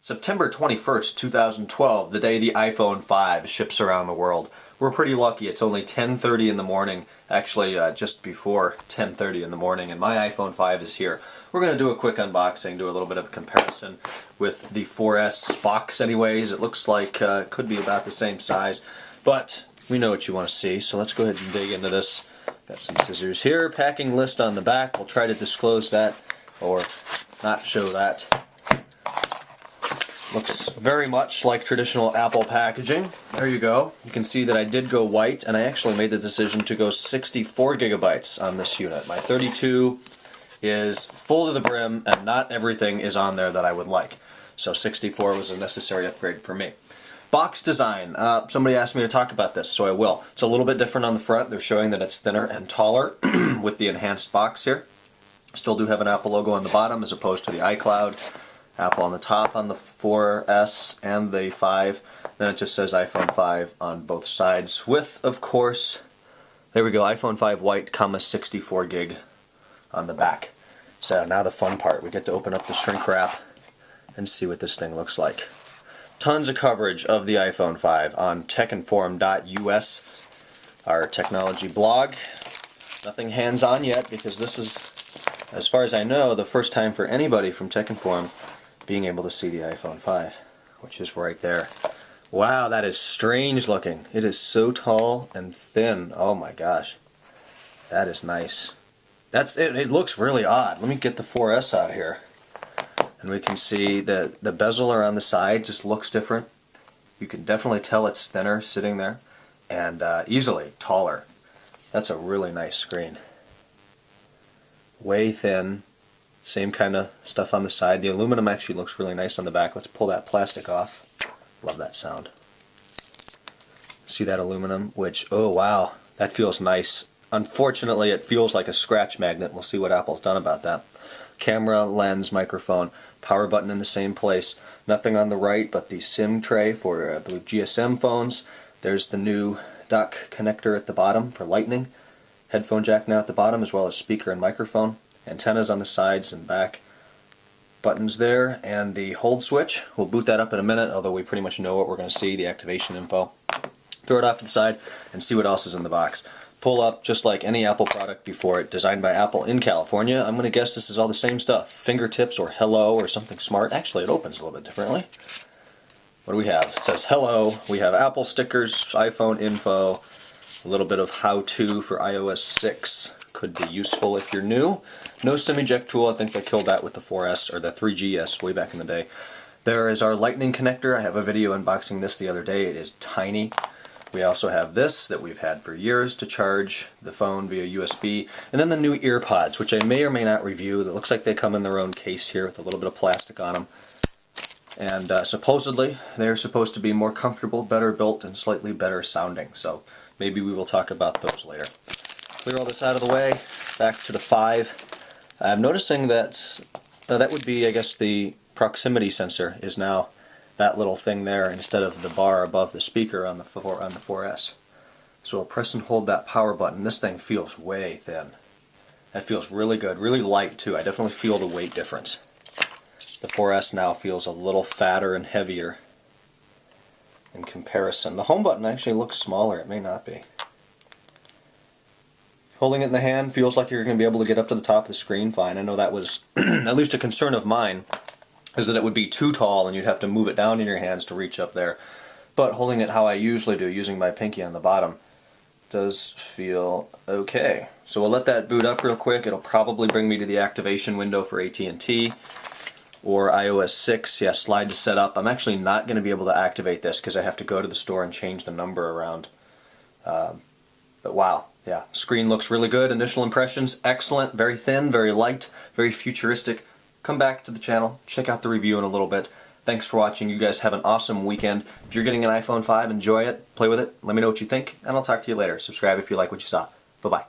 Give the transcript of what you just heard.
September 21st, 2012, the day the iPhone 5 ships around the world. We're pretty lucky. It's only 10:30 in the morning, actually just before 10:30 in the morning, and my iPhone 5 is here. We're going to do a quick unboxing, do a little bit of a comparison with the 4S box anyways. It looks like it could be about the same size, but we know what you want to see, so let's go ahead and dig into this. Got some scissors here, packing list on the back. We'll try to disclose that, or not show that. Looks very much like traditional Apple packaging. There you go. You can see that I did go white, and I actually made the decision to go 64 gigabytes on this unit. My 32 is full to the brim, and not everything is on there that I would like. So 64 was a necessary upgrade for me. Box design. Somebody asked me to talk about this, so I will. It's a little bit different on the front. They're showing that it's thinner and taller with the enhanced box here. Still do have an Apple logo on the bottom as opposed to the iCloud. Apple on the top on the 4S and the 5. Then it just says iPhone 5 on both sides with, of course, there we go, iPhone 5 white, 64 gig on the back. So now the fun part. We get to open up the shrink wrap and see what this thing looks like. Tons of coverage of the iPhone 5 on techinform.us, our technology blog. Nothing hands-on yet because this is, as far as I know, the first time for anybody from TechInform being able to see the iPhone 5, which is right there. Wow, that is strange looking. It is so tall and thin. Oh my gosh. That is nice. It looks really odd. Let me get the 4S out here. And we can see that the bezel around the side just looks different. You can definitely tell it's thinner sitting there, and easily taller. That's a really nice screen. Way thin. Same kind of stuff on the side. The aluminum actually looks really nice on the back. Let's pull that plastic off. Love that sound. See that aluminum? Which, oh wow, that feels nice. Unfortunately, it feels like a scratch magnet. We'll see what Apple's done about that. Camera, lens, microphone, power button in the same place. Nothing on the right but the SIM tray for, I believe, GSM phones. There's the new dock connector at the bottom for Lightning. Headphone jack now at the bottom, as well as speaker and microphone. Antennas on the sides and back. Buttons there, and the hold switch. We'll boot that up in a minute, although we pretty much know what we're going to see, the activation info. Throw it off to the side and see what else is in the box. Pull up just like any Apple product before it, designed by Apple in California. I'm going to guess this is all the same stuff. Fingertips or hello or something smart. Actually, it opens a little bit differently. What do we have? It says hello. We have Apple stickers, iPhone info, a little bit of how-to for iOS 6. Could be useful if you're new. No SIM eject tool. I think they killed that with the 4S or the 3GS way back in the day. There is our Lightning connector. I have a video unboxing this the other day. It is tiny. We also have this that we've had for years to charge the phone via USB. And then the new EarPods, which I may or may not review. It looks like they come in their own case here with a little bit of plastic on them. And supposedly they're supposed to be more comfortable, better built, and slightly better sounding. So maybe we will talk about those later. Clear all this out of the way. Back to the 5. I'm noticing that that would be, I guess, the proximity sensor is now that little thing there instead of the bar above the speaker on the 4S. So we'll press and hold that power button. This thing feels way thin. That feels really good, really light too. I definitely feel the weight difference. The 4S now feels a little fatter and heavier in comparison. The home button actually looks smaller. It may not be. Holding it in the hand feels like you're going to be able to get up to the top of the screen fine. I know that was at least a concern of mine, is that it would be too tall and you'd have to move it down in your hands to reach up there. But holding it how I usually do, using my pinky on the bottom, does feel okay. So we'll let that boot up real quick. It'll probably bring me to the activation window for AT&T or iOS 6. Yeah, slide to set up. I'm actually not going to be able to activate this because I have to go to the store and change the number around. But wow, yeah, screen looks really good. Initial impressions, excellent, very thin, very light, very futuristic. Come back to the channel, check out the review in a little bit. Thanks for watching. You guys have an awesome weekend. If you're getting an iPhone 5, enjoy it, play with it, let me know what you think, and I'll talk to you later. Subscribe if you like what you saw. Bye-bye.